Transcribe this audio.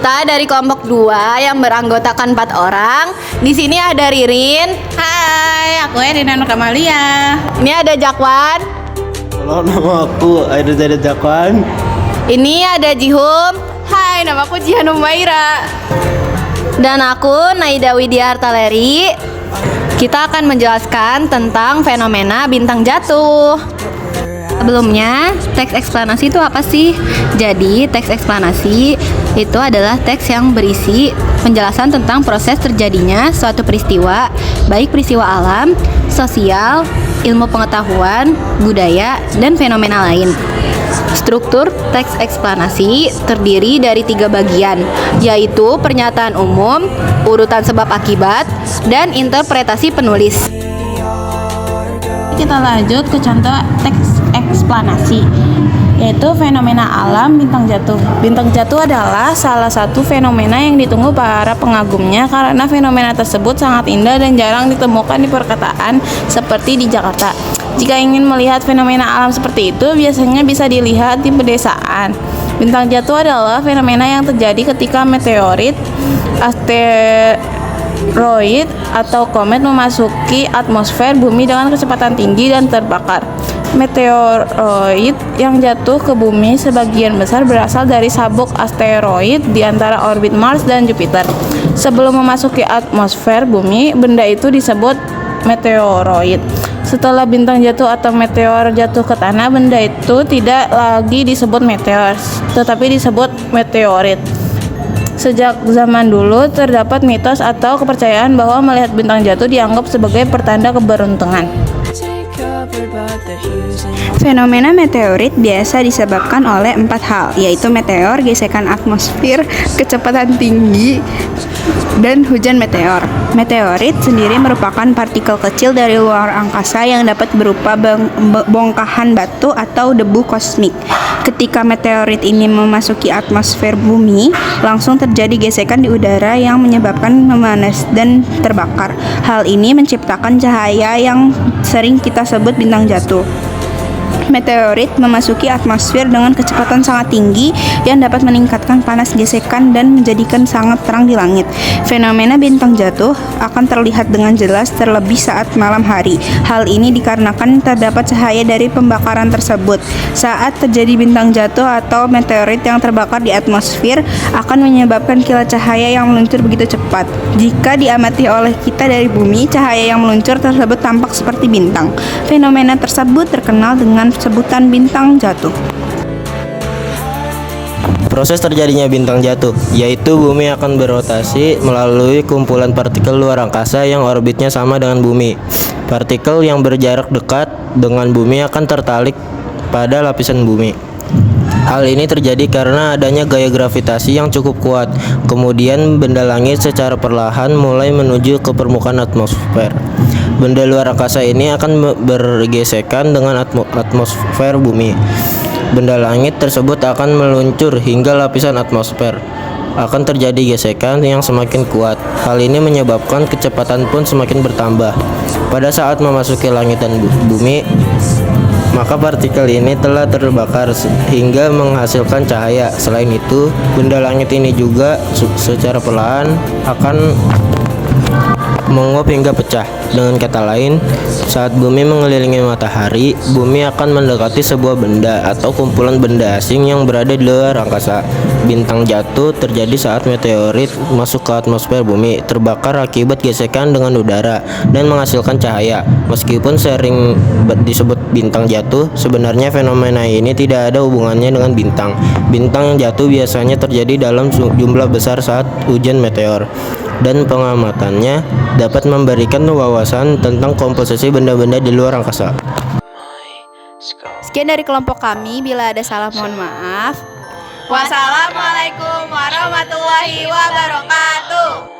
Kita dari kelompok 2 yang beranggotakan 4 orang. Di sini ada Ririn. Hai, aku Erina Nur Kamalia. Ini ada Jakwan. Halo, nama aku Aida Jakwan. Ini ada Jihum. Hai, nama aku Jihan Umaira. Dan aku Naida Widya Artaleri. Kita akan menjelaskan tentang fenomena bintang jatuh. Sebelumnya, teks eksplanasi itu apa sih? Jadi, teks eksplanasi itu adalah teks yang berisi penjelasan tentang proses terjadinya suatu peristiwa, baik peristiwa alam, sosial, ilmu pengetahuan, budaya, dan fenomena lain. Struktur teks eksplanasi terdiri dari 3 bagian, yaitu pernyataan umum, urutan sebab akibat, dan interpretasi penulis. Kita lanjut ke contoh teks eksplanasi, yaitu fenomena alam bintang jatuh. Bintang jatuh adalah salah satu fenomena yang ditunggu para pengagumnya karena fenomena tersebut sangat indah dan jarang ditemukan di perkotaan seperti di Jakarta. Jika ingin melihat fenomena alam seperti itu, biasanya bisa dilihat di pedesaan. Bintang jatuh adalah fenomena yang terjadi ketika meteorit, asteroid, atau komet memasuki atmosfer bumi dengan kecepatan tinggi dan terbakar. Meteoroid yang jatuh ke bumi sebagian besar berasal dari sabuk asteroid di antara orbit Mars dan Jupiter. Sebelum memasuki atmosfer bumi, benda itu disebut meteoroid. Setelah bintang jatuh atau meteor jatuh ke tanah, benda itu tidak lagi disebut meteor, tetapi disebut meteorit. Sejak zaman dulu terdapat mitos atau kepercayaan bahwa melihat bintang jatuh dianggap sebagai pertanda keberuntungan. Fenomena meteorit biasa disebabkan oleh 4 hal, yaitu meteor, gesekan atmosfer, kecepatan tinggi, dan hujan meteor. Meteorit sendiri merupakan partikel kecil dari luar angkasa yang dapat berupa bongkahan batu atau debu kosmik. Ketika meteorit ini memasuki atmosfer bumi, langsung terjadi gesekan di udara yang menyebabkan memanas dan terbakar. Hal ini menciptakan cahaya yang sering kita sebut bintang jatuh. Meteorit memasuki atmosfer dengan kecepatan sangat tinggi yang dapat meningkatkan panas gesekan dan menjadikan sangat terang di langit. Fenomena bintang jatuh akan terlihat dengan jelas terlebih saat malam hari. Hal ini dikarenakan terdapat cahaya dari pembakaran tersebut. Saat terjadi bintang jatuh atau meteorit yang terbakar di atmosfer akan menyebabkan kilat cahaya yang meluncur begitu cepat. Jika diamati oleh kita dari bumi, cahaya yang meluncur tersebut tampak seperti bintang. Fenomena tersebut terkenal dengan sebutan bintang jatuh. Proses terjadinya bintang jatuh, yaitu bumi akan berotasi melalui kumpulan partikel luar angkasa yang orbitnya sama dengan bumi. Partikel yang berjarak dekat dengan bumi akan tertarik pada lapisan bumi. Hal ini terjadi karena adanya gaya gravitasi yang cukup kuat. Kemudian benda langit secara perlahan mulai menuju ke permukaan atmosfer. Benda luar angkasa ini akan bergesekan dengan atmosfer bumi. Benda langit tersebut akan meluncur hingga lapisan atmosfer. Akan terjadi gesekan yang semakin kuat. Hal ini menyebabkan kecepatan pun semakin bertambah. Pada saat memasuki langit dan bumi, maka partikel ini telah terbakar hingga menghasilkan cahaya. Selain itu, benda langit ini juga secara perlahan akan menguap hingga pecah. Dengan kata lain, saat bumi mengelilingi matahari, bumi akan mendekati sebuah benda atau kumpulan benda asing yang berada di luar angkasa. Bintang jatuh terjadi saat meteorit masuk ke atmosfer bumi, terbakar akibat gesekan dengan udara, dan menghasilkan cahaya. Meskipun sering disebut bintang jatuh, sebenarnya fenomena ini tidak ada hubungannya dengan bintang. Bintang yang jatuh biasanya terjadi dalam jumlah besar saat hujan meteor, dan pengamatannya dapat memberikan wawasan tentang komposisi benda-benda di luar angkasa. Sekian dari kelompok kami, bila ada salah mohon maaf. Wassalamualaikum warahmatullahi wabarakatuh.